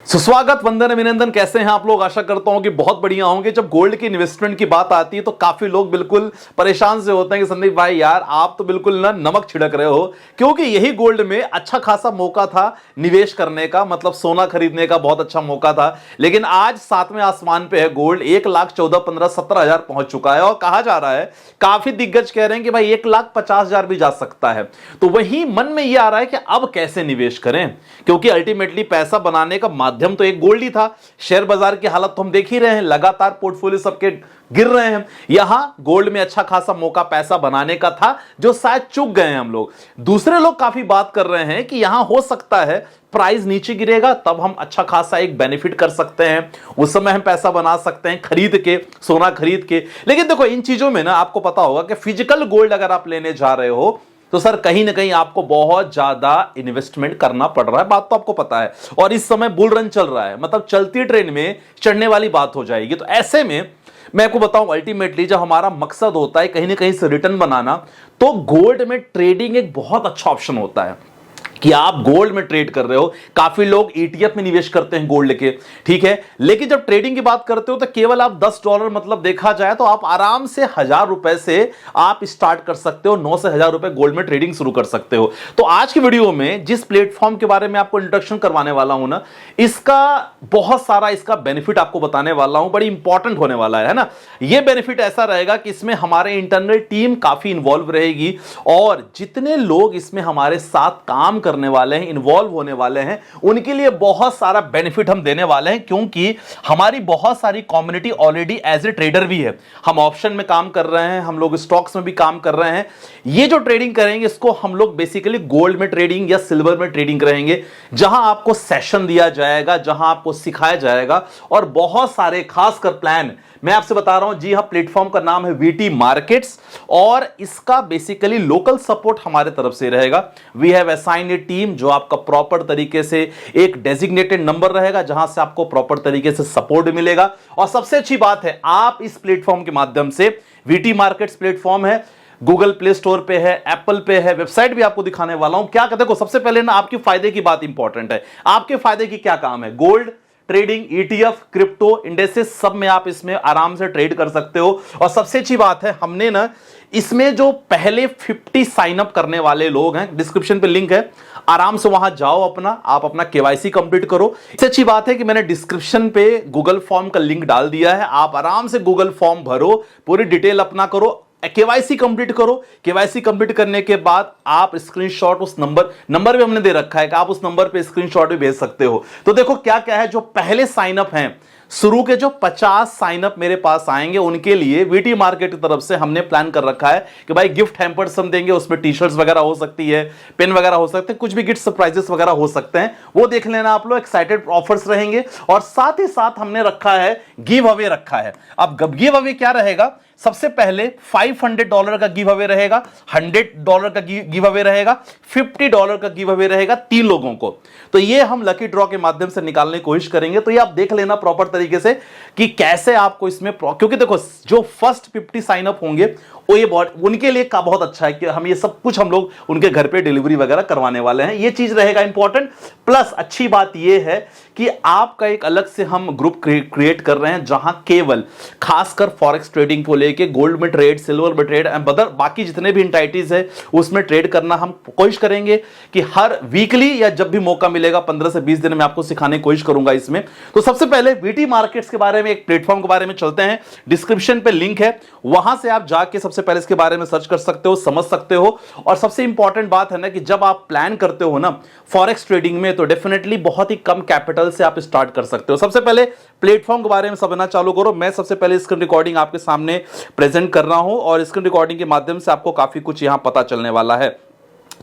सुस्वागत, वंदन अभिनंदन। कैसे हैं आप लोग? आशा करता हूं कि बहुत बढ़िया होंगे। जब गोल्ड की इन्वेस्टमेंट की बात आती है तो काफी लोग बिल्कुल परेशान से होते हैं कि संदीप भाई यार आप तो बिल्कुल ना नमक छिड़क रहे हो, क्योंकि यही गोल्ड में अच्छा खासा मौका था निवेश करने का, मतलब सोना खरीदने का बहुत अच्छा मौका था। लेकिन आज सातवें आसमान पे है गोल्ड, 1,14,15,17,000 पहुंच चुका है और कहा जा रहा है, काफी दिग्गज कह रहे हैं कि भाई 1,50,000 भी जा सकता है। तो वही मन में यह आ रहा है कि अब कैसे निवेश करें, क्योंकि अल्टीमेटली पैसा बनाने का माध्यम तो एक गोल्ड ही था। शेयर बाजार की हालत तो हम देख ही रहे हैं, लगातार पोर्टफोलियो सबके गिर रहे हैं। यहां गोल्ड में अच्छा खासा मौका पैसा बनाने का था जो शायद चूक गए हैं हम लोग। दूसरे लोग काफी बात कर रहे हैं कि यहां हो सकता है प्राइस नीचे गिरेगा, तब हम अच्छा खासा एक बेनिफिट कर सकते हैं, उस समय हम पैसा बना सकते हैं खरीद के, सोना खरीद के। लेकिन देखो इन चीजों में ना आपको पता होगा कि फिजिकल गोल्ड अगर आप लेने जा रहे हो तो सर कहीं ना कहीं आपको बहुत ज्यादा इन्वेस्टमेंट करना पड़ रहा है, बात तो आपको पता है। और इस समय बुल रन चल रहा है, मतलब चलती ट्रेन में चढ़ने वाली बात हो जाएगी। तो ऐसे में मैं आपको बताऊं, अल्टीमेटली जब हमारा मकसद होता है कहीं ना कहीं से रिटर्न बनाना, तो गोल्ड में ट्रेडिंग एक बहुत अच्छा ऑप्शन होता है कि आप गोल्ड में ट्रेड कर रहे हो। काफी लोग ईटीएफ में निवेश करते हैं गोल्ड के, ठीक है, लेकिन जब ट्रेडिंग की बात करते हो तो केवल आप $10, मतलब देखा जाए तो आप आराम से ₹1,000 से आप स्टार्ट कर सकते हो, 9 से 1,000 रुपए गोल्ड में ट्रेडिंग शुरू कर सकते हो। तो आज की वीडियो में जिस प्लेटफॉर्म के बारे में आपको इंट्रोडक्शन करवाने वाला हूं ना, इसका बहुत सारा इसका बेनिफिट आपको बताने वाला हूं, बड़ी इंपॉर्टेंट होने वाला है ना। यह बेनिफिट ऐसा रहेगा कि इसमें हमारे इंटरनल टीम काफी इंवॉल्व रहेगी और जितने लोग इसमें हमारे साथ काम करने वाले हैं, इन्वॉल्व होने वाले हैं, उनके लिए बहुत सारा बेनिफिट हम देने वाले हैं, क्योंकि हमारी बहुत सारी community already as a trader भी है। हम ऑप्शन में काम कर रहे हैं, हम लोग स्टॉक्स में भी काम कर रहे हैं। ये जो ट्रेडिंग करेंगे इसको हम लोग बेसिकली गोल्ड में ट्रेडिंग या सिल्वर में ट्रेडिंग करेंगे, जहां आपको सेशन दिया जाएगा, जहां आपको सिखाया जाएगा और बहुत सारे खासकर प्लान मैं आपसे बता रहा हूं। जी हां, प्लेटफॉर्म का नाम है वीटी मार्केट्स और इसका बेसिकली लोकल सपोर्ट हमारे तरफ से रहेगा। We have assigned a team जो आपका प्रॉपर तरीके से एक डेजिग्नेटेड नंबर रहेगा, जहां से आपको प्रॉपर तरीके से सपोर्ट मिलेगा। और सबसे अच्छी बात है, आप इस प्लेटफॉर्म के माध्यम से, वीटी मार्केट्स प्लेटफॉर्म है, गूगल प्ले स्टोर पे है, एप्पल पे है, वेबसाइट भी आपको दिखाने वाला हूं। क्या कहते हो, सबसे पहले ना आपके फायदे की बात इंपॉर्टेंट है। आपके फायदे की क्या काम है? Gold trading, ETF, crypto, indices, सब में आप इसमें आराम से ट्रेड कर सकते हो। और सबसे अच्छी बात है, हमने ना इसमें जो पहले 50 साइन अप करने वाले लोग हैं, डिस्क्रिप्शन पे लिंक है, आराम से वहां जाओ, आप अपना केवाईसी कंप्लीट करो। इससे अच्छी बात है कि मैंने डिस्क्रिप्शन पे गूगल फॉर्म का लिंक डाल दिया है, आप आराम से गूगल फॉर्म भरो, पूरी डिटेल अपना करो, केवाईसी कंप्लीट करो। केवाईसी कंप्लीट करने के बाद आप स्क्रीनशॉट, उस नंबर भी हमने दे रखा है कि आप उस नंबर पे स्क्रीनशॉट भी भेज सकते हो। तो देखो क्या क्या है, जो पहले साइन अप हैं, शुरू के जो 50 साइन अप मेरे पास आएंगे, उनके लिए वीटी मार्केट की तरफ से हमने प्लान कर रखा है कि भाई गिफ्ट हैम्पर्स हम देंगे, उसमें टी शर्ट्स वगैरह हो सकती है, पेन वगैरह हो सकते हैं, कुछ भी गिफ्ट सरप्राइजेस वगैरह हो सकते हैं, वो देख लेना आप लोग। एक्साइटेड ऑफर्स रहेंगे और साथ ही साथ हमने रखा है गिव अवे रखा है। अब गिव अवे क्या रहेगा? सबसे पहले $500 का गिव अवे रहेगा, $100 का गिव अवे रहेगा, $50 का गिव अवे रहेगा 3 लोगों को। तो ये हम लकी ड्रॉ के माध्यम से निकालने की कोशिश करेंगे। तो ये आप देख लेना प्रॉपर तरीके से कि कैसे आपको इसमें, क्योंकि देखो जो फर्स्ट 50 साइन अप होंगे वो ये उनके लिए का बहुत अच्छा है कि हम ये सब कुछ हम लोग उनके घर पे डिलीवरी वगैरह करवाने वाले हैं। ये चीज रहेगा इंपॉर्टेंट। प्लस अच्छी बात ये है कि आपका एक अलग से हम ग्रुप क्रिएट कर रहे हैं, जहां केवल खासकर फॉरेक्स ट्रेडिंग को लेके, गोल्ड में ट्रेड, सिल्वर में ट्रेड, बदर बाकी जितने भी एंटाइटीज है उसमें ट्रेड करना हम कोशिश करेंगे कि हर वीकली या जब भी मौका मिलेगा 15 से 20 दिन में आपको सिखाने की कोशिश करूंगा इसमें। तो सबसे पहले वीटी मार्केट्स के बारे में, एक प्लेटफॉर्म के बारे में चलते हैं। डिस्क्रिप्शन पे लिंक है, वहां से आप जाके सबसे पहले इसके बारे में सर्च कर सकते हो, समझ सकते हो। और सबसे इंपॉर्टेंट बात है ना कि जब आप प्लान करते हो ना फॉरेक्स ट्रेडिंग में, तो डेफिनेटली बहुत ही कम कैपिटल से आप स्टार्ट कर सकते हो। सबसे पहले प्लेटफॉर्म के बारे में समझना चालू करो। मैं सबसे पहले स्क्रीन रिकॉर्डिंग आपके सामने प्रेजेंट कर रहा हूं और स्क्रीन रिकॉर्डिंग के माध्यम से आपको काफी कुछ यहां पता चलने वाला है।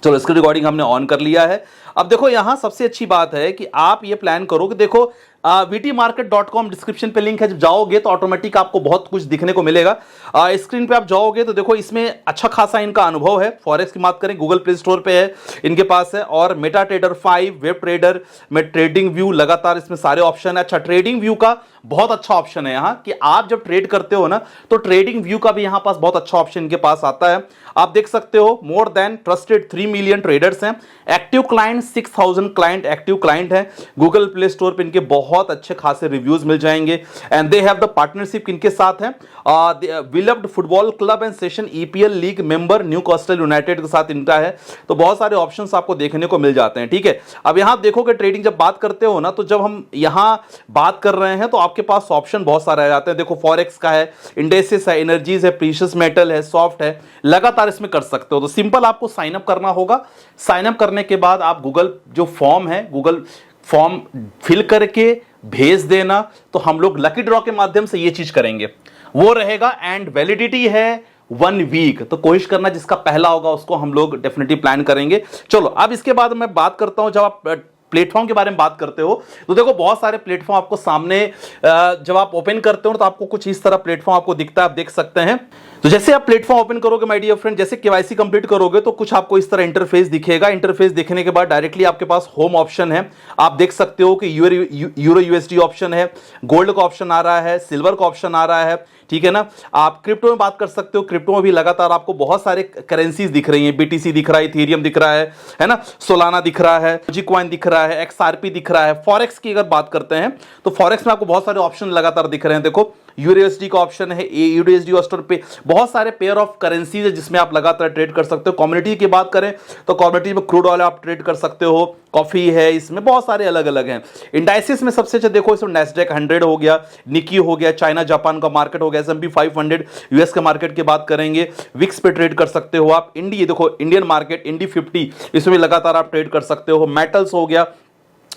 चलो स्क्रीन रिकॉर्डिंग हमने ऑन कर लिया है। अब देखो यहां सबसे अच्छी बात है कि आप ये प्लान करो कि देखो vtmarket.com डिस्क्रिप्शन पे लिंक है, जब जाओगे तो ऑटोमेटिक आपको बहुत कुछ दिखने को मिलेगा। स्क्रीन पे आप जाओगे तो देखो इसमें अच्छा खासा इनका अनुभव है। फॉरेक्स की बात करें गूगल प्ले स्टोर पे है, इनके पास है, और मेटा ट्रेडर 5, वेब ट्रेडर में ट्रेडिंग व्यू, लगातार इसमें सारे ऑप्शन है। अच्छा, ट्रेडिंग व्यू का बहुत अच्छा ऑप्शन है यहां कि आप जब ट्रेड करते हो ना तो ट्रेडिंग व्यू का भी यहां पास बहुत अच्छा ऑप्शन इनके पास आता है। आप देख सकते हो more than trusted 3 million traders हैं, active client 6000 client active client हैं। गूगल प्ले स्टोर पे इनके बहुत अच्छे खासे रिव्यूज मिल जाएंगे। And they have the partnership इनके साथ है beloved football club and session EPL league member Newcastle United के साथ इनका है। तो बहुत सारे ऑप्शंस आपको देखने को मिल जाते हैं। ठीक है, अब यहां देखोगे ट्रेडिंग जब बात करते हो ना, तो जब हम यहां बात कर रहे हैं तो आपके पास ऑप्शन बहुत सारे आ जाते हैं। देखो फॉरेक्स का है, इंडेसिस है, एनर्जीज है, प्रीशियस मेटल है, सॉफ्ट है, लगातार इसमें कर सकते हो। तो सिंपल आपको साइन अप करना होगा। साइन अप करने के बाद आप गूगल जो फॉर्म है, गूगल फॉर्म फिल करके भेज देना, तो हम लोग लकी ड्रॉ के माध्यम से ये चीज करेंगे, वो रहेगा। एंड वैलिडिटी है 1 वीक, तो कोशिश करना जिसका पहला होगा उसको हम लोग डेफिनेटली प्लान करेंगे। चलो अब इसके बाद मैं बात करता हूं, जब आप प्लेटफॉर्म के बारे में बात करते हो तो देखो बहुत सारे प्लेटफॉर्म आपको सामने जब आप ओपन करते हो तो आपको कुछ इस तरह प्लेटफॉर्म आपको दिखता है, आप देख सकते हैं। तो जैसे आप प्लेटफॉर्म ओपन करोगे माय डियर फ्रेंड, जैसे केवाईसी कंप्लीट करोगे तो कुछ आपको इस तरह इंटरफेस दिखेगा। इंटरफेस दिखने के बाद डायरेक्टली आपके पास होम ऑप्शन है, आप देख सकते हो कि यूरो यूएसडी ऑप्शन है, गोल्ड का ऑप्शन आ रहा है, सिल्वर का ऑप्शन आ रहा है, ठीक है ना। आप क्रिप्टो में बात कर सकते हो, क्रिप्टो में भी लगातार आपको बहुत सारे करेंसीज दिख रही हैं, बीटीसी दिख रहा है, इथेरियम दिख रहा है ना, सोलाना दिख रहा है, डोजीकॉइन दिख रहा है, एक्सआरपी दिख रहा है। फॉरेक्स की अगर बात करते हैं तो फॉरेक्स में आपको बहुत सारे ऑप्शन लगातार दिख रहे हैं। देखो यूएसडी का ऑप्शन है, यूएसडी ऑस्टर पे बहुत सारे पेयर ऑफ करेंसीज है जिसमें आप लगातार ट्रेड कर सकते हो। कम्युनिटी की बात करें तो कम्युनिटी में क्रूड ऑयल आप ट्रेड कर सकते हो, कॉफी है, इसमें बहुत सारे अलग अलग हैं। इंडाइसिस में सबसे अच्छा देखो इसमें नैस्डैक 100 हो गया, निकी हो गया, चाइना जापान का मार्केट हो गया, S&P 500 यूएस के मार्केट की बात करेंगे, विक्स पे ट्रेड कर सकते हो आप। इंडी देखो इंडियन मार्केट इंडी 50, इसमें लगातार आप ट्रेड कर सकते हो। मेटल्स हो गया,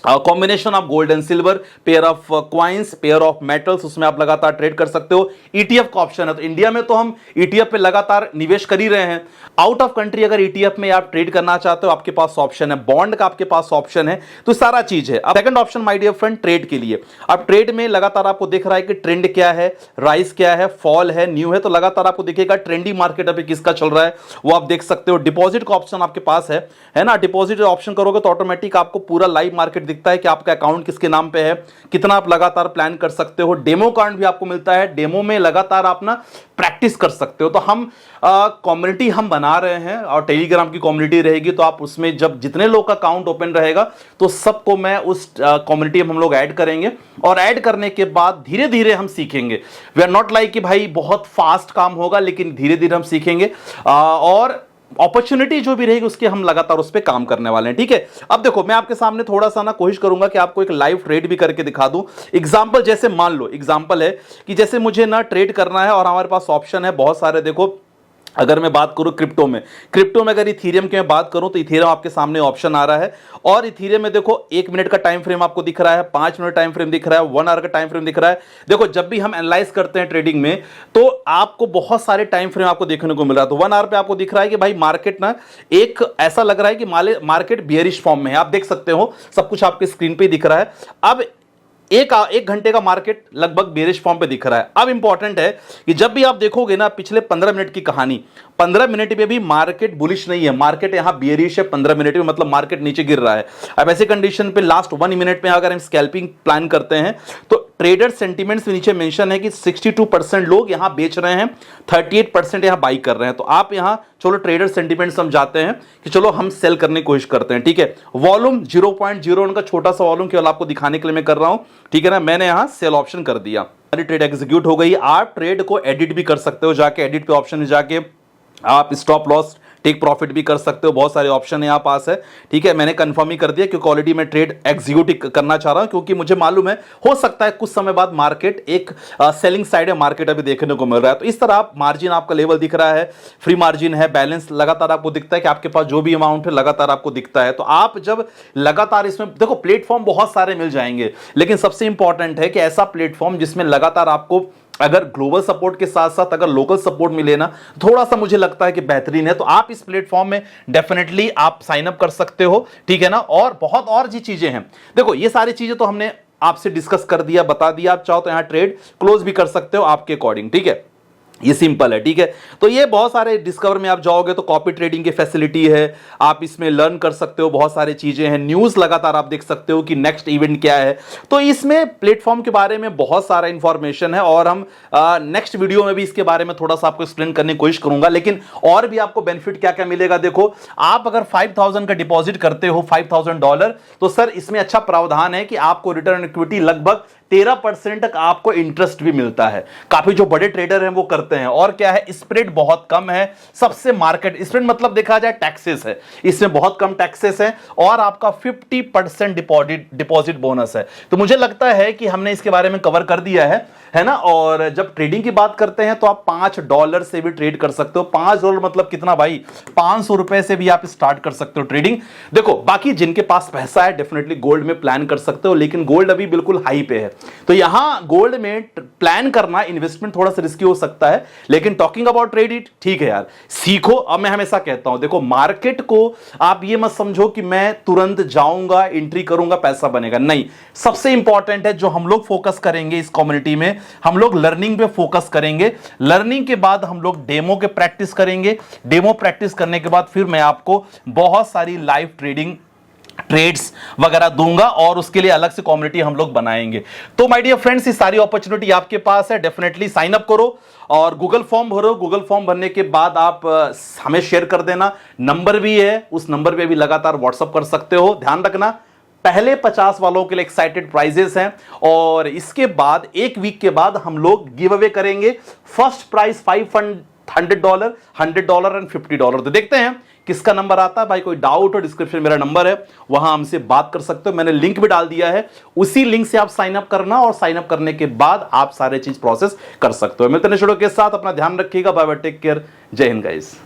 combination of gold and silver, pair of coins, pair of metals, उसमें आप लगातार ट्रेड कर सकते हो। ईटीएफ का ऑप्शन है, तो इंडिया में तो हम ईटीएफ पे लगातार निवेश कर ही रहे हैं। आउट ऑफ कंट्री अगर ईटीएफ में आप ट्रेड करना चाहते हो, आपके पास ऑप्शन है, बॉन्ड का आपके पास ऑप्शन है, तो सारा चीज है। अब second option my dear friend trade के लिए, अब ट्रेड में लगातार आपको दिख रहा है कि ट्रेंड क्या है, राइज क्या है, फॉल है, न्यू है, तो लगातार आपको दिखेगा ट्रेंडी मार्केट अभी किसका चल रहा है वो आप देख सकते हो। डिपॉजिट का ऑप्शन आपके पास है ना, डिपॉजिट ऑप्शन करोगे तो ऑटोमेटिक आपको पूरा लाइव मार्केट दिखता है कि आपका अकाउंट किसके नाम पे है, कितना आप लगातार प्लान कर सकते हो। डेमो कार्ड भी आपको मिलता है, डेमो में लगातार आप ना प्रैक्टिस कर सकते हो। तो हम कम्युनिटी हम बना रहे हैं और टेलीग्राम की कम्युनिटी रहेगी, तो आप उसमें जब जितने लोग का अकाउंट ओपन रहेगा तो सबको मैं उस कम्युनिटी में हम लोग ऐड करेंगे, और ऐड करने के बाद धीरे धीरे हम सीखेंगे। वी आर नॉट लाइक कि भाई बहुत फास्ट काम होगा, लेकिन धीरे धीरे हम सीखेंगे और अपॉर्चुनिटी जो भी रहेगी उसके हम लगातार उस पर काम करने वाले हैं। ठीक है, अब देखो मैं आपके सामने थोड़ा सा ना कोशिश करूंगा कि आपको एक लाइव ट्रेड भी करके दिखा दूं। एग्जांपल जैसे मान लो, एग्जांपल है कि जैसे मुझे ना ट्रेड करना है और हमारे पास ऑप्शन है बहुत सारे। देखो अगर मैं बात करूं क्रिप्टो में अगर इथेरियम की मैं बात करूं तो इथेरियम आपके सामने ऑप्शन आ रहा है, और इथेरियम में देखो 1 मिनट का टाइम फ्रेम आपको दिख रहा है, 5 मिनट टाइम फ्रेम दिख रहा है, 1 आवर का टाइम फ्रेम दिख रहा है। देखो जब भी हम एनालाइज करते हैं ट्रेडिंग में तो आपको बहुत सारे टाइम फ्रेम आपको देखने को मिल रहा है। तो 1 आवर पे आपको दिख रहा है कि भाई मार्केट ना एक ऐसा लग रहा है कि मार्केट बियरिश फॉर्म में है, आप देख सकते हो सब कुछ आपके स्क्रीन पे दिख रहा है। अब एक घंटे का मार्केट लगभग बेरिश फॉर्म पे दिख रहा है। अब इंपॉर्टेंट है कि जब भी आप देखोगे ना पिछले 15 मिनट की कहानी, 15 मिनट में भी मार्केट बुलिश नहीं है, मार्केट यहां बेरिश है 15 मिनट में, मतलब मार्केट नीचे गिर रहा है। अब ऐसे कंडीशन पे लास्ट 1 मिनट में अगर हम स्कैल्पिंग प्लान करते हैं तो ट्रेडर सेंटीमेंट्स में नीचे मेंशन है कि 62% लोग यहां बेच रहे हैं, 38% यहां बाई कर रहे हैं। तो आप यहां चलो ट्रेडर सेंटीमेंट समझाते हैं कि चलो हम सेल करने की कोशिश करते हैं। ठीक है, वॉल्यूम 0.01 का छोटा सा वॉल्यूम केवल आपको दिखाने के लिए मैं कर रहा हूं, ठीक है ना। मैंने यहां सेल ऑप्शन कर दिया, हमारी ट्रेड एग्जीक्यूट हो गई। आप ट्रेड को एडिट भी कर सकते हो, जाके एडिट पे ऑप्शन में जाके आप स्टॉप लॉस टेक प्रॉफिट भी कर सकते हो, बहुत सारे ऑप्शन यहाँ पास है। ठीक है, मैंने कंफर्म ही कर दिया क्योंकि ऑलरेडी मैं ट्रेड एग्जीक्यूट करना चाह रहा हूं, क्योंकि मुझे मालूम है हो सकता है कुछ समय बाद मार्केट एक सेलिंग साइड है, मार्केट अभी देखने को मिल रहा है। तो इस तरह आप मार्जिन आपका लेवल दिख रहा है, फ्री मार्जिन है, बैलेंस लगातार आपको दिखता है कि आपके पास जो भी अमाउंट है लगातार आपको दिखता है। तो आप जब लगातार इसमें देखो प्लेटफॉर्म बहुत सारे मिल जाएंगे, लेकिन सबसे इंपॉर्टेंट है कि ऐसा प्लेटफॉर्म जिसमें लगातार आपको अगर ग्लोबल सपोर्ट के साथ साथ अगर लोकल सपोर्ट मिले ना, थोड़ा सा मुझे लगता है कि बेहतरीन है। तो आप इस प्लेटफॉर्म में डेफिनेटली आप साइन अप कर सकते हो, ठीक है ना। और बहुत और जी चीजें हैं, देखो ये सारी चीजें तो हमने आपसे डिस्कस कर दिया, बता दिया, आप चाहो तो यहां ट्रेड क्लोज भी कर सकते हो आपके अकॉर्डिंग, ठीक है। ये सिंपल है, ठीक है। तो ये बहुत सारे डिस्कवर में आप जाओगे तो कॉपी ट्रेडिंग की फैसिलिटी है, आप इसमें लर्न कर सकते हो, बहुत सारी चीजें हैं, न्यूज लगातार आप देख सकते हो कि नेक्स्ट इवेंट क्या है। तो इसमें प्लेटफॉर्म के बारे में बहुत सारा इंफॉर्मेशन है और हम नेक्स्ट वीडियो में भी इसके बारे में थोड़ा सा आपको एक्सप्लेन करने की कोशिश करूंगा। लेकिन और भी आपको बेनिफिट क्या क्या मिलेगा, देखो आप अगर 5000 का डिपॉजिट करते हो, $5000, तो सर इसमें अच्छा प्रावधान है कि आपको रिटर्न इक्विटी लगभग 13% तक आपको इंटरेस्ट भी मिलता है। काफी जो बड़े ट्रेडर हैं वो करते हैं। और क्या है, स्प्रेड बहुत कम है, सबसे मार्केट स्प्रेड मतलब देखा जाए टैक्सेस है, इसमें बहुत कम टैक्सेस है और आपका 50% डिपॉजिट बोनस है। तो मुझे लगता है कि हमने इसके बारे में कवर कर दिया है ना। और जब ट्रेडिंग की बात करते हैं तो आप $5 से भी ट्रेड कर सकते हो। $5 मतलब कितना भाई, ₹500 से भी आप स्टार्ट कर सकते हो ट्रेडिंग। देखो बाकी जिनके पास पैसा है डेफिनेटली गोल्ड में प्लान कर सकते हो, लेकिन गोल्ड अभी बिल्कुल हाई पे है, तो यहां गोल्ड में प्लान करना, इन्वेस्टमेंट थोड़ा सा रिस्की हो सकता है। लेकिन टॉकिंग अबाउट ट्रेड इट, ठीक है यार, सीखो। अब मैं हमेशा कहता हूं, देखो मार्केट को आप ये मत समझो कि मैं तुरंत जाऊंगा, एंट्री करूंगा, पैसा बनेगा, नहीं। सबसे इंपॉर्टेंट है जो हम लोग फोकस करेंगे इस कम्युनिटी में, हम लोग लर्निंग पे फोकस करेंगे। लर्निंग के बाद हम लोग डेमो के प्रैक्टिस करेंगे, डेमो प्रैक्टिस करने के बाद फिर मैं आपको बहुत सारी लाइव ट्रेडिंग ट्रेड्स वगैरह दूंगा और उसके लिए अलग से कम्युनिटी हम लोग बनाएंगे। तो माय डियर फ्रेंड्स, ये सारी अपॉर्चुनिटी आपके पास है, डेफिनेटली साइन अप करो और गूगल फॉर्म भरो। गूगल फॉर्म भरने के बाद आप हमें शेयर कर देना, नंबर भी है, उस नंबर पे भी लगातार व्हाट्सअप कर सकते हो। ध्यान रखना, पहले 50 वालों के लिए एक्साइटेड प्राइजेस हैं और इसके बाद एक वीक के बाद हम लोग गिव अवे करेंगे। First price $500, $100 and $50। तो देखते हैं किसका नंबर आता है। भाई कोई डाउट हो, डिस्क्रिप्शन मेरा नंबर है, वहां हमसे बात कर सकते हो, मैंने लिंक भी डाल दिया है, उसी लिंक से आप साइन अप करना और साइन अप करने के बाद आप सारे चीज प्रोसेस कर सकते हो। मिलते हैं के साथ, अपना ध्यान रखिएगा, बाय बाय, टेक केयर, जय हिंद गाइस।